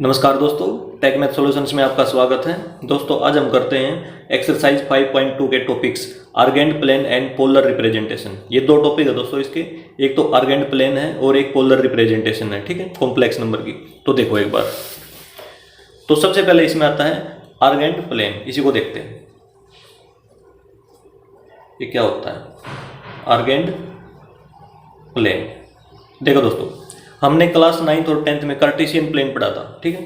नमस्कार दोस्तों, take math solutions में आपका स्वागत है। दोस्तों आज हम करते हैं एक्सरसाइज 5.2 के topics Argand plane and polar representation. ये दो टॉपिक है दोस्तों इसके, एक तो आर्गेंट प्लेन है और एक पोलर रिप्रेजेंटेशन है, ठीक है, कॉम्प्लेक्स नंबर की। तो देखो एक बार, तो सबसे पहले इसमें आता है आर्गेंट प्लेन, इसी को देखते हैं ये क्या होता है आर्गेंट प्लेन। देखो दोस्तों, हमने क्लास 9th और 10th में कार्टेशियन प्लेन पढ़ा था, ठीक है,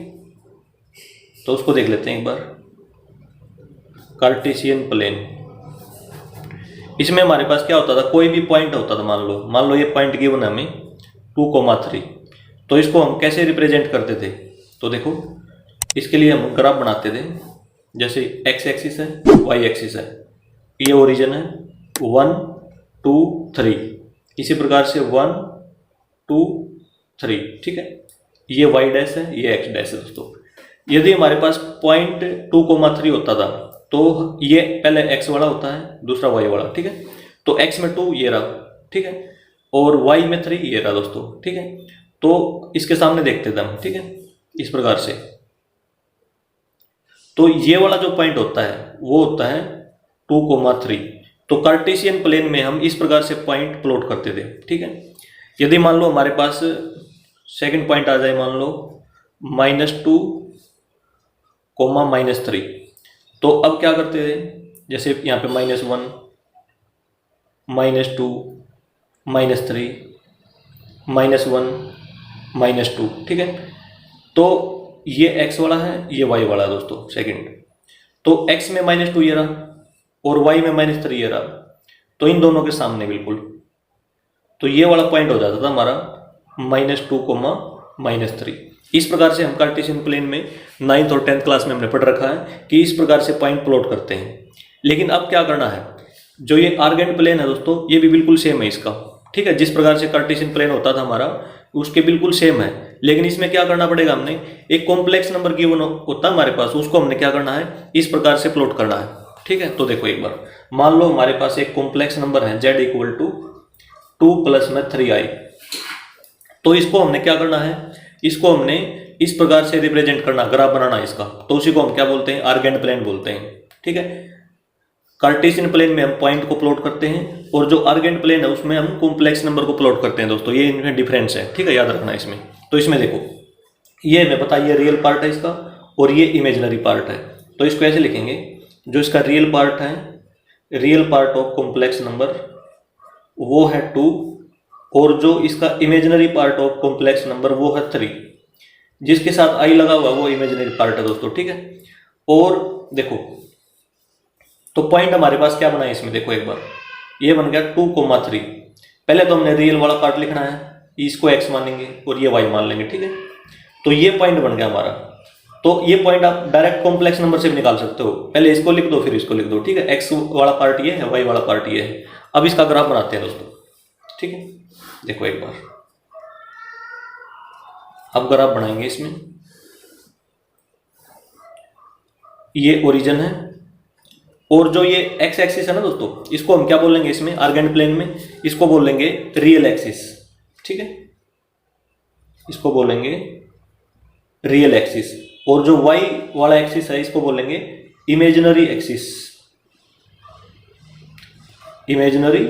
तो उसको देख लेते हैं एक बार। कार्टेशियन प्लेन, इसमें हमारे पास क्या होता था, कोई भी पॉइंट होता था, मान लो ये पॉइंट गिवन है हमें 2,3, तो इसको हम कैसे रिप्रेजेंट करते थे। तो देखो इसके लिए हम ग्राफ बनाते थे, जैसे एक्स एक्सिस है, वाई एक्सिस है, ये ओरिजिन है 1 2 3, इसी प्रकार से 1 2 3, ठीक है, ये वाई डैश है, ये एक्स डैश है। दोस्तों यदि हमारे पास पॉइंट 2,3 होता था तो ये पहले एक्स वाला होता है, दूसरा वाई वाला, ठीक है, तो एक्स में 2 ये रहा, ठीक है, और वाई में 3 ये रहा दोस्तों, ठीक है। तो इसके सामने देखते थे हम, ठीक है, इस प्रकार से। तो ये वाला जो पॉइंट होता है वो होता है 2,3। तो कार्टेशियन प्लेन में हम इस प्रकार से पॉइंट प्लॉट करते थे, ठीक है। यदि मान लो हमारे पास सेकंड पॉइंट आ जाए, मान लो -2, -3, तो अब क्या करते थे, जैसे यहाँ पे -1 -2 -3 -1 -2, ठीक है। तो ये x वाला है, ये y वाला है दोस्तों सेकंड। तो x में -2 ये रहा और y में -3 ये रहा, तो इन दोनों के सामने बिल्कुल, तो ये वाला पॉइंट हो जाता था हमारा -2, -3। इस प्रकार से हम कार्टेशियन प्लेन में 9th और 10th क्लास में हमने पढ़ रखा है कि इस प्रकार से पॉइंट प्लॉट करते हैं। लेकिन अब क्या करना है, जो ये आर्गेंट प्लेन है दोस्तों, ये भी बिल्कुल सेम है इसका, ठीक है, जिस प्रकार से कार्टेशियन प्लेन होता था हमारा उसके बिल्कुल सेम है। लेकिन इसमें क्या करना पड़ेगा, हमने एक कॉम्प्लेक्स नंबर गिवन होता है हमारे पास, उसको हमने क्या करना है, इस प्रकार से प्लॉट करना है, ठीक है। तो देखो एक बार, मान लो हमारे पास एक कॉम्प्लेक्स नंबर है z = 2 + 3i, तो इसको हमने क्या करना है, इसको हमने इस प्रकार से रिप्रेजेंट करना, ग्राफ बनाना इसका, तो उसी को हम क्या बोलते हैं, आर्गेंट प्लेन बोलते हैं, ठीक है। कार्टेशियन प्लेन में हम पॉइंट को प्लॉट करते हैं और जो आर्गेंट प्लेन है उसमें हम कॉम्प्लेक्स नंबर को प्लॉट करते हैं दोस्तों, ये इनमें डिफरेंस है, ठीक है, याद रखना इसमें। तो इसमें देखो, ये हमें पता है ये रियल पार्ट है इसका और ये इमेजिनरी पार्ट है, तो इसको ऐसे लिखेंगे, जो इसका रियल पार्ट है, real part of complex number वो है 2, और जो इसका imaginary part of complex number वो है 3, जिसके साथ आई लगा हुआ वो इमेजिनरी पार्ट है दोस्तों, ठीक है। और देखो, तो पॉइंट हमारे पास क्या बना है इसमें, देखो एक बार, ये बन गया 2,3। पहले तो हमने रियल वाला पार्ट लिखना है, इसको x मानेंगे और ये y मान लेंगे, ठीक है। तो ये पॉइंट बन गया हमारा। तो ये पॉइंट आप डायरेक्ट कॉम्प्लेक्स नंबर से भी निकाल सकते हो, पहले इसको लिख दो फिर इसको लिख दो, ठीक है। x वाला पार्ट ये है, y वाला पार्ट ये है। अब इसका ग्राफ बनाते हैं दोस्तों, ठीक है। देखो एक बार, अब ग्राफ बनाएंगे इसमें, ये ओरिजिन है और जो ये x एक्सिस है ना दोस्तों, इसको हम क्या बोलेंगे इसमें आर्गेंट प्लेन में, इसको बोलेंगे रियल एक्सिस, ठीक है, इसको बोलेंगे रियल एक्सिस। और जो y वाला एक्सिस है इसको बोलेंगे इमेजिनरी एक्सिस, इमेजिनरी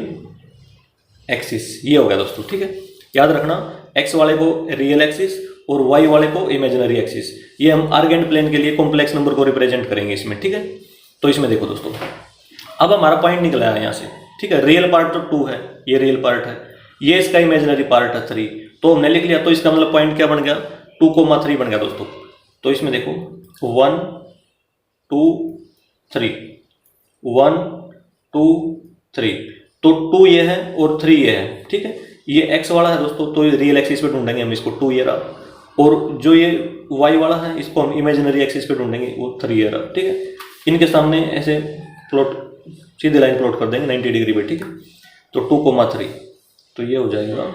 एक्सिस, ये हो गया दोस्तों, ठीक है। याद रखना, x वाले को रियल एक्सिस और y वाले को इमेजिनरी एक्सिस, ये हम आर्गेंट प्लेन के लिए कॉम्प्लेक्स नंबर को रिप्रेजेंट करेंगे इसमें, ठीक है। तो इसमें देखो दोस्तों, अब हमारा पॉइंट निकला है यहाँ से, ठीक है, रियल पार्ट तो 2 है, ये रियल पार्ट है, ये इसका इमेजिनरी पार्ट है 3, तो हमने लिख लिया। तो इसका मतलब पॉइंट क्या बन गया, 2,3 बन गया दोस्तों। तो इसमें देखो 1 2 3, 1 2 3, तो 2 ये है और 3 ये है, ठीक है। ये x वाला है दोस्तों, तो रियल एक्सिस पे ढूंढेंगे हम इसको, 2 ये रहा, और जो ये y वाला है इसको हम इमेजिनरी एक्सिस पे ढूंढेंगे, वो 3 ये रहा, ठीक है। इनके सामने ऐसे प्लॉट, सीधी लाइन प्लॉट कर देंगे 90 डिग्री पे, ठीक है। तो 2,3, तो ये हो जाएगा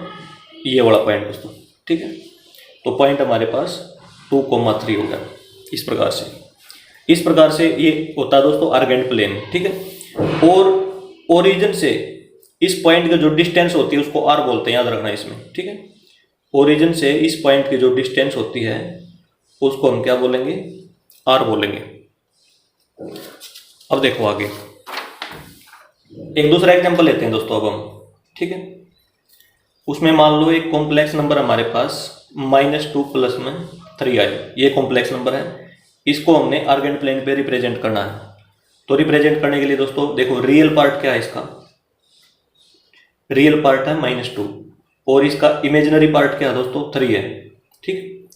ये वाला पॉइंट दोस्तों, ठीक है। तो पॉइंट हमारे पास 2,3 हो गया इस प्रकार से। इस प्रकार से ये होता है दोस्तों आर्गेंट प्लेन, ठीक है। और ओरिजिन से इस पॉइंट की जो डिस्टेंस होती है उसको r बोलते हैं, याद रखना इसमें, ठीक है। ओरिजिन से इस पॉइंट की जो डिस्टेंस होती है उसको हम क्या बोलेंगे, आर बोलेंगे। अब देखो आगे एक दूसरा एग्जांपल लेते हैं दोस्तों अब हम, ठीक है। उसमें मान लो एक कॉम्प्लेक्स नंबर हमारे पास -2 प्लस में 3i, ये कॉम्प्लेक्स नंबर है, इसको हमने आर्गेंट प्लेन पे रिप्रेजेंट करना है। तो रिप्रेजेंट करने के लिए दोस्तों देखो रियल पार्ट क्या है इसका, रियल पार्ट है -2 और इसका इमेजिनरी पार्ट क्या है दोस्तों 3 है, ठीक।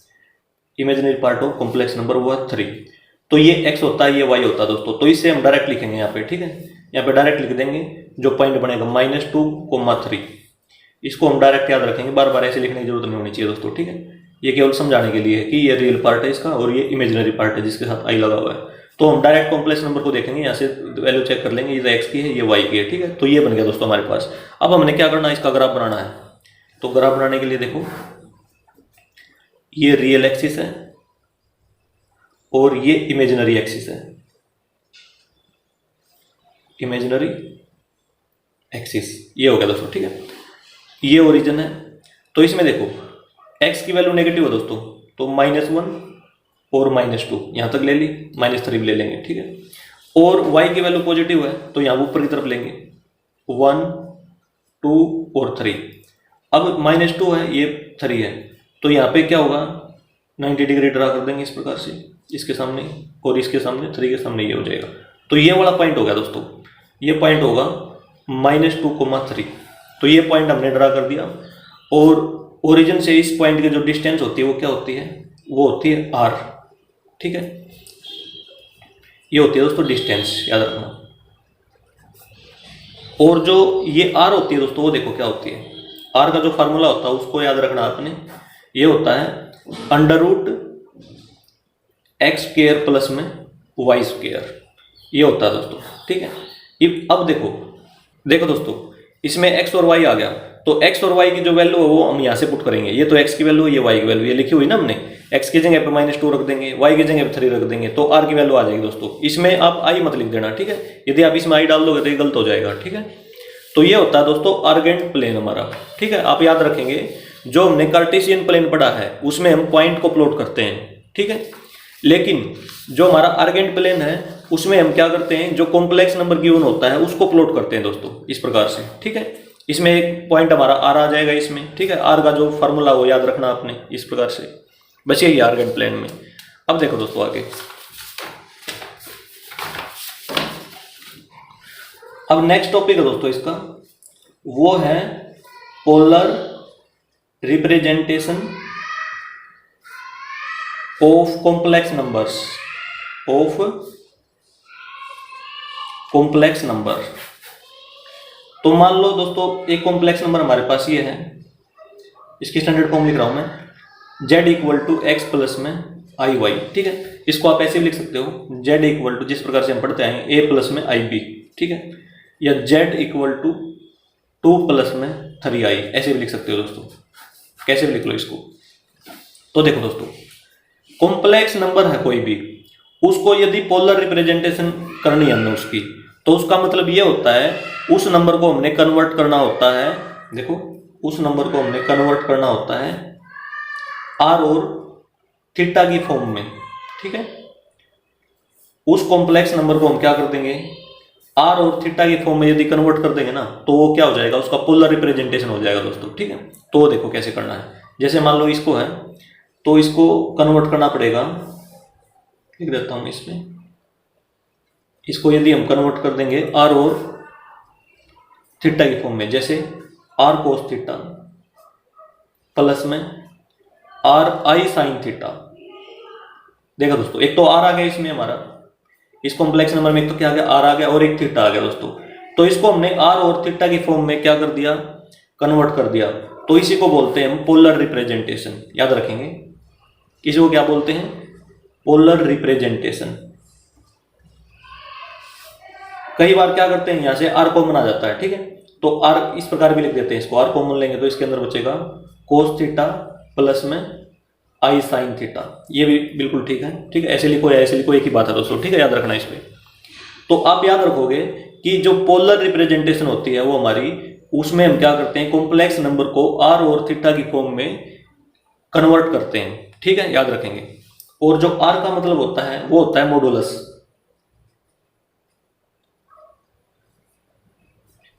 Imaginary part of complex number वो है 3। तो ये x होता है, ये y होता है दोस्तों। तो इससे हम डायरेक्ट लिखेंगे यहाँ पे, ठीक है। यहाँ पे डायरेक्ट लिख देंगे, जो पॉइंट बनेगा -2, 3, इसको हम डायरेक्ट याद रखेंगे, बार बार ऐसे लिखने की जरूरत नहीं होनी चाहिए दोस्तों, ठीक है। ये केवल समझाने के लिए है कि ये रियल पार्ट है इसका और ये इमेजिनरी पार्ट है जिसके साथ i लगा हुआ है। तो हम डायरेक्ट कॉम्प्लेक्स नंबर को देखेंगे, यहाँ से वैल्यू चेक कर लेंगे, ये x की है, ये y की है, ठीक है। तो ये बन गया दोस्तों हमारे पास। अब हमने क्या करना है, इसका ग्राफ बनाना है। तो ग्राफ बनाने के लिए देखो ये रियल एक्सिस है और ये इमेजिनरी एक्सिस है, इमेजिनरी एक्सिस ये हो गया दोस्तों, ठीक है। ये ओरिजिन है। तो इसमें देखो x की वैल्यू नेगेटिव है दोस्तों, तो -1 और -2 यहां तक ले ली, -3 भी ले लेंगे, ठीक है। और y की वैल्यू पॉजिटिव है तो यहां ऊपर की तरफ लेंगे 1, 2 और 3। अब -2 है, ये 3 है, तो यहाँ पे क्या होगा 90 डिग्री ड्रा कर देंगे इस प्रकार से, इसके सामने और इसके सामने, 3 के सामने ये हो जाएगा। तो ये वाला पॉइंट हो गया दोस्तों, ये पॉइंट होगा -2, 3। तो ये पॉइंट हमने ड्रा कर दिया और ओरिजिन से इस पॉइंट की जो डिस्टेंस होती है वो क्या होती है, वो होती है r, ठीक है। ये होती है दोस्तों डिस्टेंस, याद रखना। और जो ये r होती है दोस्तों वो देखो क्या होती है, r का जो फार्मूला होता है उसको याद रखना आपने, ये होता है √x² प्लस में y², ये होता है दोस्तों, ठीक है। अब देखो दोस्तों इसमें x और y आ गया, तो x और y की जो वैल्यू है वो हम यहाँ से पुट करेंगे। ये तो x की वैल्यू, ये y की वैल्यू, ये लिखी हुई ना हमने, x की जगह पे -2 रख देंगे, y की जगह पे 3 रख देंगे, तो r की वैल्यू आ जाएगी दोस्तों। इसमें आप i मत लिख देना, ठीक है। यदि आप इसमें i डाल दोगे तो ये गलत हो जाएगा, ठीक है। तो ये होता है दोस्तों आर्गेंट प्लेन हमारा, ठीक है। आप याद रखेंगे जो हमने कार्टेशियन प्लेन पढ़ा है उसमें हम पॉइंट को प्लॉट करते हैं, ठीक है। लेकिन जो हमारा आर्गेंट प्लेन है उसमें हम क्या करते हैं, जो कॉम्प्लेक्स नंबर गिवन होता है उसको प्लॉट करते हैं दोस्तों, इस प्रकार से, ठीक है। इसमें एक पॉइंट हमारा r आ जाएगा इसमें, ठीक है। r का जो फार्मूला वो याद रखना आपने, इस प्रकार से। बस यही आर्गेंट प्लेन में। अब देखो दोस्तों आगे, अब नेक्स्ट टॉपिक है दोस्तों इसका, वो है polar representation of complex numbers, of complex number. तो मान लो दोस्तों एक कॉम्प्लेक्स नंबर हमारे पास ये है, इसकी स्टैंडर्ड फॉर्म लिख रहा हूं मैं, z = x प्लस में iy, ठीक है। इसको आप ऐसे भी लिख सकते हो, z जिस प्रकार से हम पढ़ते हैं a प्लस में ib, ठीक है, या z = 2 प्लस में 3i, ऐसे भी लिख सकते हो दोस्तों, कैसे भी लिख लो इसको। तो देखो दोस्तों कॉम्प्लेक्स नंबर है कोई भी, उसको यदि पोलर रिप्रेजेंटेशन करनी है हमने उसकी, तो उसका मतलब ये होता है उस नंबर को हमने कन्वर्ट करना होता है, देखो उस नंबर को हमने कन्वर्ट करना होता है r और थीटा की फॉर्म में, ठीक है। उस कॉम्प्लेक्स नंबर को हम क्या कर देंगे, r और थीटा की फॉर्म में यदि कन्वर्ट कर देंगे ना, तो वो क्या हो जाएगा, उसका पोलर रिप्रेजेंटेशन हो जाएगा दोस्तों, ठीक है। तो देखो कैसे करना है, जैसे मान लो इसको है तो इसको कन्वर्ट करना पड़ेगा, लिख देता हूं इसमें, इसको यदि हम कन्वर्ट कर देंगे r और थीटा की फॉर्म में, जैसे r cos थीटा प्लस में r i sin थीटा। देखो दोस्तों एक तो r आ गया इसमें हमारा, इस कॉम्प्लेक्स नंबर में एक तो क्या आ गया, r आ गया और एक थीटा आ गया दोस्तों। तो इसको हमने r और थीटा की फॉर्म में क्या कर दिया, कन्वर्ट कर दिया। तो इसी को बोलते हैं हम पोलर रिप्रेजेंटेशन, याद रखेंगे। इसी को क्या बोलते हैं, पोलर रिप्रेजेंटेशन। कई बार क्या करते हैं यहाँ से r कॉमन आ जाता है, ठीक है, तो r इस प्रकार भी लिख देते हैं, इसको r कॉमन लेंगे तो इसके अंदर बचेगा cos थीटा प्लस में i sin थीटा। ये भी बिल्कुल ठीक है, ठीक है, ऐसे लिखो या ऐसे लिखो एक ही बात है दोस्तों, ठीक है, याद रखना इसमें। तो आप याद रखोगे कि जो पोलर रिप्रेजेंटेशन होती है वो हमारी, उसमें हम क्या करते हैं, कॉम्प्लेक्स नंबर को r और थीटा की फॉर्म में कन्वर्ट करते हैं, ठीक है, याद रखेंगे। और जो आर का मतलब होता है वो होता है मॉडुलस।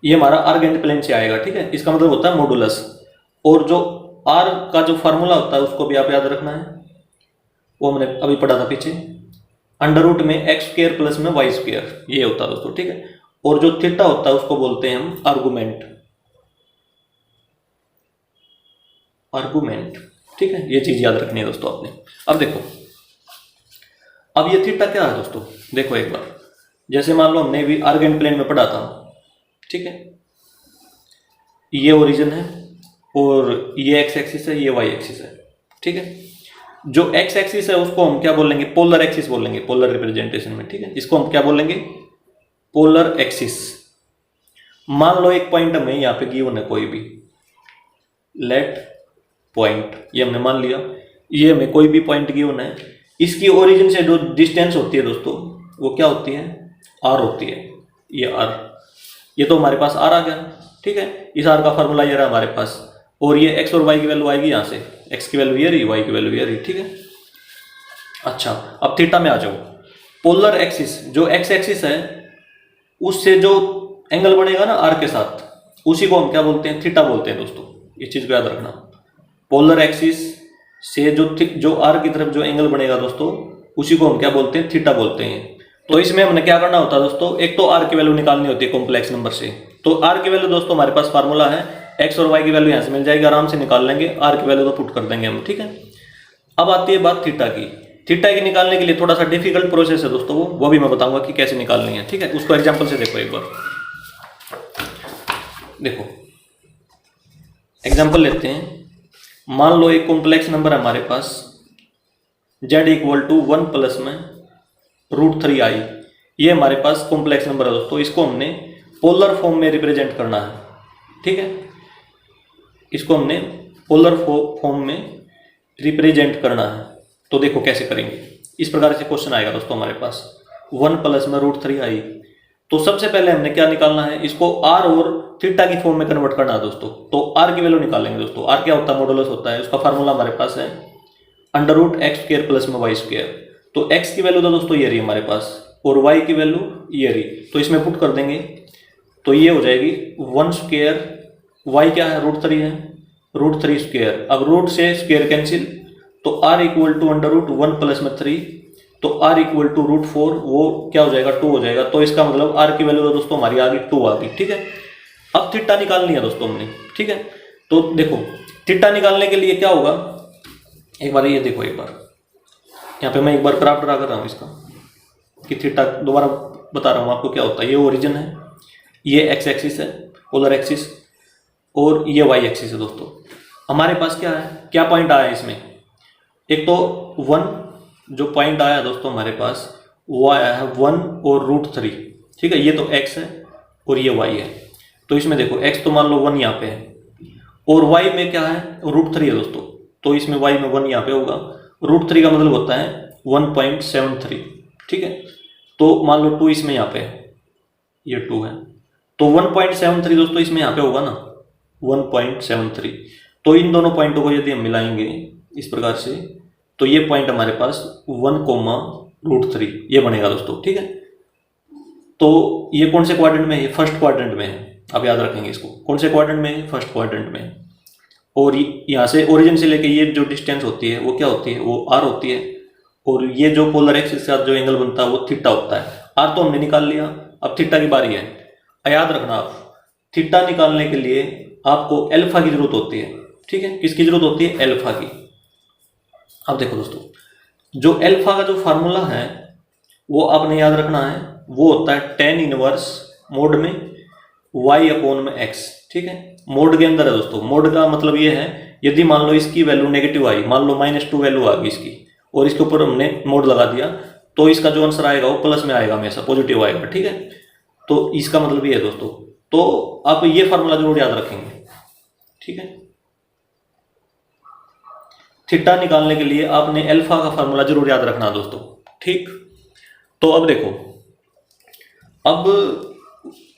ये हमारा आर्गेंट प्लेन से आएगा, ठीक है, इसका मतलब होता है मॉडुलस। और जो आर का जो फार्मूला होता है उसको भी आप याद रखना है, वो हमने अभी पढ़ा था पीछे, अंडर रूट में एक्स स्क्वायर प्लस में वाई स्क्वायर, ये होता है दोस्तों, ठीक है। और जो थीटा होता है उसको बोलते हैं हम आर्गुमेंट, आर्गुमेंट, ठीक है। ये चीज याद रखनी है दोस्तों आपने। अब देखो, अब ये थीटा क्या है दोस्तों, देखो एक बार, जैसे मान लो हमने भी आर्गेंट प्लेन में पढ़ा था, ठीक है, ये ओरिजिन है और ये एक्स एक्सिस है, ये वाई एक्सिस है, ठीक है। जो एक्स एक्सिस है उसको हम क्या बोलेंगे, पोलर एक्सिस बोलेंगे, पोलर रिप्रेजेंटेशन में, ठीक है। इसको हम क्या बोलेंगे, पोलर एक्सिस। मान लो एक पॉइंट हमें यहाँ पे गिवन है कोई भी, लेट पॉइंट, ये हमने मान लिया, ये हमें कोई भी पॉइंट गिवन है, इसकी ओरिजिन से जो डिस्टेंस होती है दोस्तों वो क्या होती है, आर होती है, ये आर। ये तो हमारे पास आर आ गया, ठीक है। इस आर का फार्मूला ये रहा हमारे पास, और ये एक्स और वाई की वैल्यू आएगी यहाँ से, एक्स की वैल्यू ये रही, वाई की वैल्यू ये रही, ठीक है। अच्छा, अब थीटा में आ जाओ। पोलर एक्सिस, जो एक्स एक्सिस है उससे जो एंगल बनेगा ना आर के साथ, उसी को हम क्या बोलते हैं, थीटा बोलते हैं दोस्तों। इस चीज को याद रखना, पोलर एक्सिस से जो आर की तरफ जो एंगल बनेगा दोस्तों, उसी को हम क्या बोलते हैं, थीटा बोलते हैं। तो इसमें हमने क्या करना होता है दोस्तों, एक तो आर की वैल्यू निकालनी होती है कॉम्प्लेक्स नंबर से। तो आर की वैल्यू दोस्तों हमारे पास फार्मूला है, एक्स और वाई की वैल्यू यहाँ से मिल जाएगी, आराम से निकाल लेंगे, आर की वैल्यू तो पुट कर देंगे हम, ठीक है। अब आती है बात थीटा की। थीटा की निकालने के लिए थोड़ा सा डिफिकल्ट प्रोसेस है दोस्तों, वो भी मैं बताऊंगा कि कैसे निकालनी है, ठीक है। उसको एग्जाम्पल से देखो एक बार, देखो एग्जाम्पल लेते हैं। मान लो एक कॉम्प्लेक्स नंबर है हमारे पास, z इक्वल टू 1 प्लस में √3i, ये हमारे पास कॉम्प्लेक्स नंबर है दोस्तों। इसको हमने पोलर फॉर्म में रिप्रेजेंट करना है, ठीक है। इसको हमने पोलर फॉर्म में रिप्रेजेंट करना है। तो देखो कैसे करेंगे, इस प्रकार से क्वेश्चन आएगा दोस्तों हमारे पास, 1 प्लस में √3i। तो सबसे पहले हमने क्या निकालना है, इसको r और थीटा की फॉर्म में कन्वर्ट करना है दोस्तों। तो r की वैल्यू निकालेंगे दोस्तों। r क्या होता है, मॉडुलस होता है, उसका फार्मूला हमारे पास है √x² प्लस में y²। तो x की वैल्यू तो दोस्तों ये रही हमारे पास, और y की वैल्यू ये रही, तो इसमें पुट कर देंगे, तो ये हो जाएगी 1², y क्या है, √3 है, √3²। अब रूट से स्क्वायर कैंसिल, तो r इक्वल टू √1 प्लस में 3, तो r इक्वल टू √4, वो क्या हो जाएगा, 2 हो जाएगा। तो इसका मतलब r की वैल्यू तो दोस्तों हमारी आ गई 2 आ गई, ठीक है। अब थीटा निकालनी है दोस्तों हमने, ठीक है। तो देखो थीटा निकालने के लिए क्या होगा, एक बार ये देखो, एक बार यहाँ पे मैं एक बार ग्राफ ड्रा कर रहा हूँ इसका, कि थीटा दोबारा बता रहा हूँ आपको क्या होता है। ये ओरिजिन है, ये एक्स एक्सिस है, पोलर एक्सिस, और ये वाई एक्सिस है दोस्तों। हमारे पास क्या है, क्या पॉइंट आया इसमें, एक तो 1 जो पॉइंट आया दोस्तों हमारे पास, वो आया है 1 और √3, ठीक है। ये तो x है और ये y है। तो इसमें देखो x तो मान लो 1 यहाँ पे है, और y में क्या है, √3 है दोस्तों। तो इसमें y में 1 यहाँ पे होगा, √3 का मतलब होता है 1.73, ठीक है। तो मान लो 2 इसमें यहाँ पे है, ये 2 है, तो 1.73 दोस्तों इसमें यहाँ पे होगा ना, 1.73। तो इन दोनों पॉइंटों को यदि हम मिलाएंगे इस प्रकार से, तो ये पॉइंट हमारे पास 1, √3 ये बनेगा दोस्तों, ठीक है। तो ये कौन से क्वाड्रेंट में है, फर्स्ट क्वाड्रेंट में है। आप याद रखेंगे इसको, कौन से क्वाड्रेंट में है, फर्स्ट क्वाड्रेंट में है। और यहाँ से ओरिजिन से लेके ये जो डिस्टेंस होती है वो क्या होती है, वो r होती है, और ये जो पोलर एक्सिस के साथ जो एंगल बनता है वो थीटा होता है। r तो हमने निकाल लिया, अब थीटा की बारी है। याद रखना आप, थीटा निकालने के लिए आपको अल्फा की जरूरत होती है, ठीक है। किसकी जरूरत होती है, अल्फा की। अब देखो दोस्तों, जो अल्फा का जो फार्मूला है वो आपने याद रखना है, वो होता है tan इनवर्स मोड में y/x, ठीक है। मोड के अंदर है दोस्तों। मोड का मतलब ये है, यदि मान लो इसकी वैल्यू नेगेटिव आई, मान लो -2 वैल्यू आ गई इसकी, और इसके ऊपर हमने मोड लगा दिया, तो इसका जो आंसर आएगा वो प्लस में आएगा, हमेशा पॉजिटिव आएगा, ठीक है। तो इसका मतलब ये है दोस्तों। तो आप ये फार्मूला जरूर याद रखेंगे, ठीक है। थीटा निकालने के लिए आपने अल्फा का फार्मूला जरूर याद रखना दोस्तों, ठीक। तो अब देखो, अब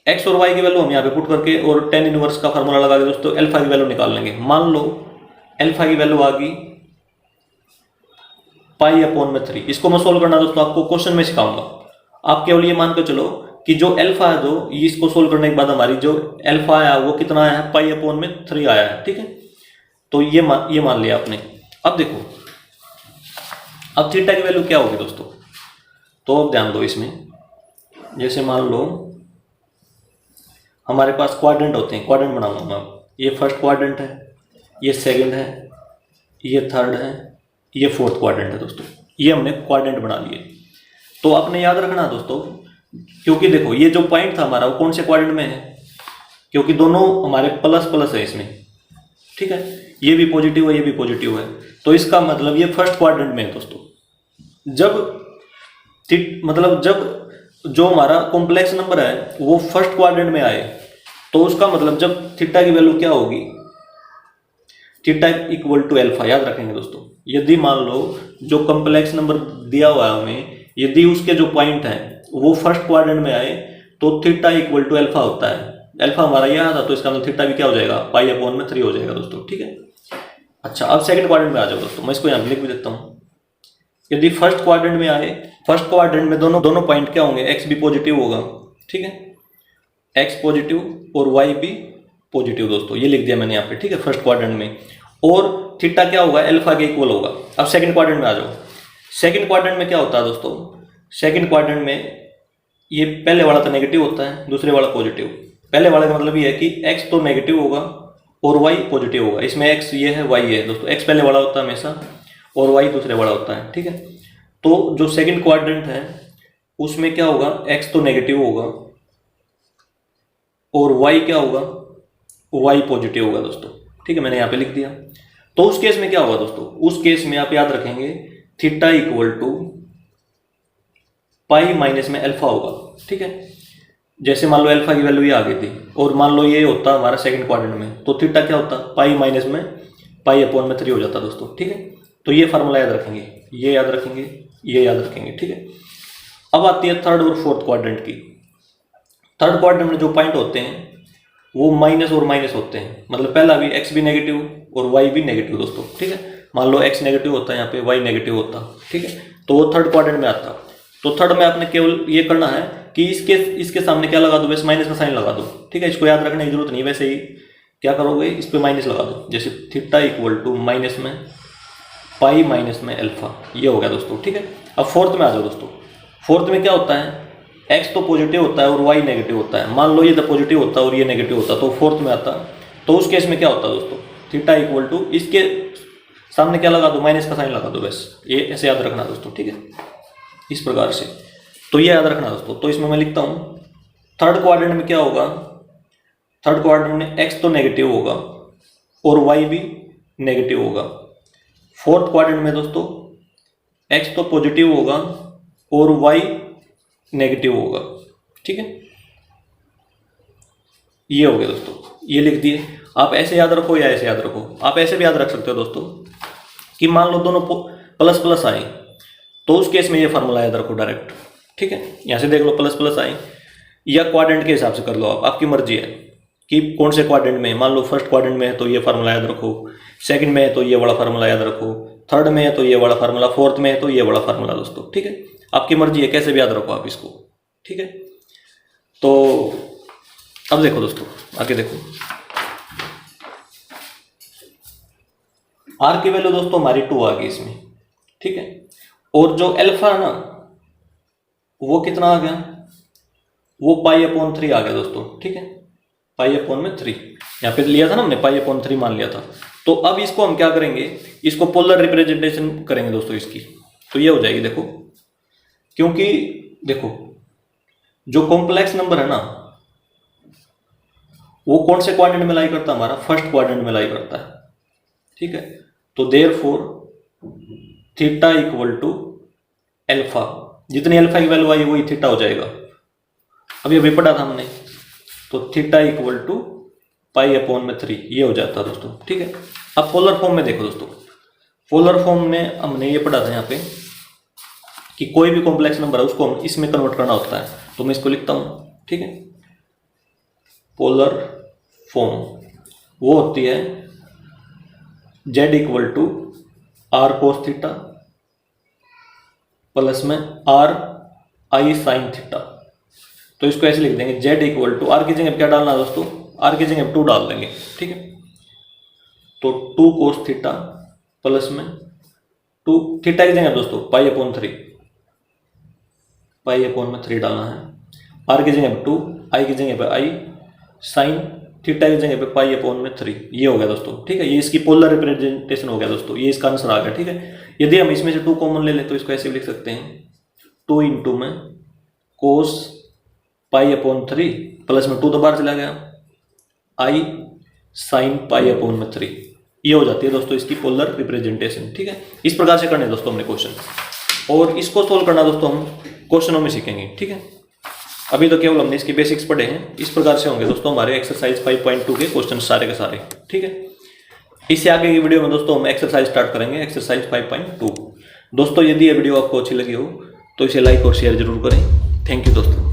x और y की वैल्यू हम यहाँ पे पुट करके और tan इनवर्स का फार्मूला लगा के दोस्तों अल्फा की वैल्यू निकाल लेंगे। मान लो अल्फा की वैल्यू आ गई पाई अपॉन में 3। इसको मैं सोल्व करना दोस्तों आपको क्वेश्चन में सिखाऊंगा। आप केवल ये मान कर चलो कि जो अल्फा है, जो इसको सोल्व करने के बाद हमारी जो अल्फा आया वो कितना आया है, पाई अपॉन में 3 आया है। ठीक है, तो ये मान लिया आपने। अब देखो, अब थीटा की वैल्यू क्या होगी दोस्तों, तो अब ध्यान दो इसमें। जैसे मान लो हमारे पास क्वाड्रेंट होते हैं, क्वाड्रेंट बनाऊंगा मैं। ये फर्स्ट क्वाड्रेंट है, ये सेकंड है, ये थर्ड है, ये फोर्थ क्वाड्रेंट है दोस्तों। ये हमने क्वाड्रेंट बना लिए। तो आपने याद रखना दोस्तों, क्योंकि देखो ये जो पॉइंट था हमारा वो कौन से क्वाड्रेंट में है, क्योंकि दोनों हमारे प्लस प्लस है इसमें। ठीक है, ये भी पॉजिटिव है, ये भी पॉजिटिव है, तो इसका मतलब ये फर्स्ट क्वाड्रेंट में है दोस्तों। जब जो हमारा कॉम्प्लेक्स नंबर है वो फर्स्ट क्वाड्रेंट में आए, तो उसका मतलब जब थीटा की वैल्यू क्या होगी, थीटा इक्वल टू अल्फा। याद रखेंगे दोस्तों, यदि मान लो जो कॉम्प्लेक्स नंबर दिया हुआ है हमें, यदि उसके जो पॉइंट है वो फर्स्ट क्वाड्रेंट में आए, तो थीटा इक्वल टू अल्फा होता है। अल्फा हमारा यह था, तो इसका मतलब थीटा भी क्या हो जाएगा, पाई अपॉन में 3 हो जाएगा दोस्तों। ठीक है, अच्छा अब सेकंड क्वाड्रेंट में आ जाओ दोस्तों। मैं इसको यहाँ लिख भी देता हूँ। यदि फर्स्ट क्वाड्रेंट में आए, फर्स्ट क्वाड्रेंट में दोनों पॉइंट क्या होंगे, एक्स भी पॉजिटिव होगा। ठीक है, एक्स पॉजिटिव और वाई भी पॉजिटिव दोस्तों, ये लिख दिया मैंने यहाँ पे। ठीक है, फर्स्ट क्वाड्रेंट में, और थीटा क्या होगा, अल्फा के इक्वल होगा। अब सेकंड क्वाड्रेंट में आ जाओ। सेकंड क्वाड्रेंट में क्या होता है दोस्तों, सेकंड क्वाड्रेंट में ये पहले वाला तो नेगेटिव होता है, दूसरे वाला पॉजिटिव। पहले वाले का मतलब ये है कि एक्स तो नेगेटिव होगा और वाई पॉजिटिव होगा। इसमें एक्स ये है, वाई है दोस्तों। एक्स पहले वाला होता है हमेशा और वाई दूसरे वाला होता है। ठीक है, तो जो सेकंड क्वाड्रेंट है उसमें क्या होगा, एक्स तो नेगेटिव होगा और वाई क्या होगा, वाई पॉजिटिव होगा दोस्तों। ठीक है, मैंने यहाँ पे लिख दिया। तो उस केस में क्या होगा दोस्तों, उस केस में आप याद रखेंगे theta equal to pi minus में अल्फा होगा। ठीक है, जैसे मान लो अल्फा की वैल्यू ये आ गई थी और मान लो ये होता हमारा सेकंड क्वाड्रेंट में, तो थीटा क्या होता, पाई माइनस में पाई अपॉन में 3 हो जाता दोस्तों। ठीक है, तो ये फार्मूला याद रखेंगे, ये याद रखेंगे, ये याद रखेंगे। ठीक है, अब आती है थर्ड और फोर्थ क्वाड्रेंट की। थर्ड क्वाड्रेंट में जो पॉइंट होते हैं वो माइनस और माइनस होते हैं, मतलब पहला भी एक्स भी नेगेटिव और वाई भी नेगेटिव दोस्तों। ठीक है, मान लो एक्स नेगेटिव होता है यहाँ पे, वाई नेगेटिव होता। ठीक है, तो वो थर्ड क्वाड्रेंट में आता। तो थर्ड में आपने केवल ये करना है कि इसके सामने क्या लगा दो, बस माइनस का साइन लगा दो। ठीक है, इसको याद रखने की जरूरत नहीं, वैसे ही क्या करोगे, इस पर माइनस लगा दो। जैसे थीटा इक्वल टू माइनस में पाई माइनस में अल्फा, ये हो गया दोस्तों। ठीक है, अब फोर्थ में आ जाओ दोस्तों। फोर्थ में क्या होता है, एक्स तो पॉजिटिव होता है और वाई नेगेटिव होता है। मान लो ये तो पॉजिटिव होता है और ये नेगेटिव होता है, तो फोर्थ में आता। तो उस केस में क्या होता है दोस्तों, थीटा इक्वल टू इसके सामने क्या लगा दो, माइनस का साइन लगा दो, बस ये ऐसे याद रखना दोस्तों। ठीक है, इस प्रकार से, तो ये याद रखना दोस्तों। तो इसमें मैं लिखता हूँ थर्ड क्वाड्रेंट में क्या होगा, थर्ड क्वाड्रेंट में एक्स तो नेगेटिव होगा और वाई भी नेगेटिव होगा। फोर्थ क्वाड्रेंट में दोस्तों एक्स तो पॉजिटिव होगा और वाई नेगेटिव होगा। ठीक है, ये हो गया दोस्तों, ये लिख दिए। आप ऐसे याद रखो या ऐसे याद रखो, आप ऐसे भी याद रख सकते हो दोस्तों कि मान लो दोनों प्लस प्लस आए, तो उस केस में ये फार्मूला याद रखो डायरेक्ट। ठीक है, यहाँ से देख लो प्लस प्लस आए, या क्वाड्रेंट के हिसाब से कर लो आप, आपकी मर्जी है कि कौन से क्वाड्रेंट में। मान लो फर्स्ट क्वाड्रेंट में है तो ये फार्मूला याद रखो, सेकंड में है तो ये वाला फार्मूला याद रखो, थर्ड में है तो ये वाला फार्मूला, फोर्थ में है तो ये वाला फार्मूला दोस्तों। ठीक है, आपकी मर्जी है, कैसे भी याद रखो आप इसको। ठीक है, तो अब देखो दोस्तों, आगे देखो। आर की वैल्यू दोस्तों हमारी 2 आ गई इसमें। ठीक है, और जो अल्फा है ना वो कितना आ गया, वो पाई अपॉन 3 आ गया दोस्तों। ठीक है, पाई अपॉन में 3 यहाँ पे लिया था ना हमने, पाई अपॉन 3 मान लिया था। तो अब इसको हम क्या करेंगे, इसको पोलर रिप्रेजेंटेशन करेंगे दोस्तों इसकी। तो ये हो जाएगी देखो, क्योंकि देखो जो कॉम्प्लेक्स नंबर है ना वो कौन से क्वाड्रेंट में लाई करता है, हमारा फर्स्ट क्वाड्रेंट में लाई करता है। ठीक है, तो therefore theta equal to alpha, जितनी अल्फा की वैल्यू आई वही थीटा हो जाएगा। अभी अभी पढ़ा था हमने, तो theta equal to pi upon में 3, ये हो जाता है दोस्तों। ठीक है, अब पोलर फॉर्म में देखो दोस्तों, पोलर फॉर्म में हमने ये पढ़ा था यहाँ पे कि कोई भी कॉम्प्लेक्स नंबर है उसको हम इसमें कन्वर्ट करना होता है। तो मैं इसको लिखता हूँ। ठीक है, पोलर फॉर्म वो होती है z equal to r cos theta plus में आर आई साइन थीटा। तो इसको ऐसे लिख देंगे z इक्वल टू आर की जगह क्या डालना है दोस्तों, आर की जगह 2 डाल देंगे, ठीक है। तो 2 कोस थीटा प्लस में 2 थीटा की जगह दोस्तों पाई अपॉन 3, पाई अपॉन में 3 डालना है, आर की जगह पे 2, आई की जगह पे आई, साइन थीटा की जगह पे पाई अपॉन में 3। ये हो गया दोस्तों, ठीक है। ये इसकी पोलर रिप्रेजेंटेशन हो गया दोस्तों, ये इसका आंसर आ गया, ठीक है। यदि हम इसमें से 2 कॉमन ले लें तो इसको ऐसे भी लिख सकते हैं 2 इंटू में कोस पाई अपॉन 3 प्लस में 2 तो बाहर चला गया, आई साइन पाई अपॉन में 3। ये हो जाती है दोस्तों इसकी पोलर रिप्रेजेंटेशन, ठीक है। इस प्रकार से करने दोस्तों हमने क्वेश्चन, और इसको सोल्व करना दोस्तों हम क्वेश्चनों में सीखेंगे, ठीक है। अभी तो केवल हमने इसकी बेसिक्स पढ़े हैं। इस प्रकार से होंगे दोस्तों हमारे एक्सरसाइज 5.2 के क्वेश्चन सारे के सारे, ठीक है। इससे आगे की वीडियो में दोस्तों हम एक्सरसाइज स्टार्ट करेंगे, एक्सरसाइज 5.2। दोस्तों यदि ये वीडियो आपको अच्छी लगी हो तो इसे लाइक और शेयर जरूर करें। थैंक यू दोस्तों।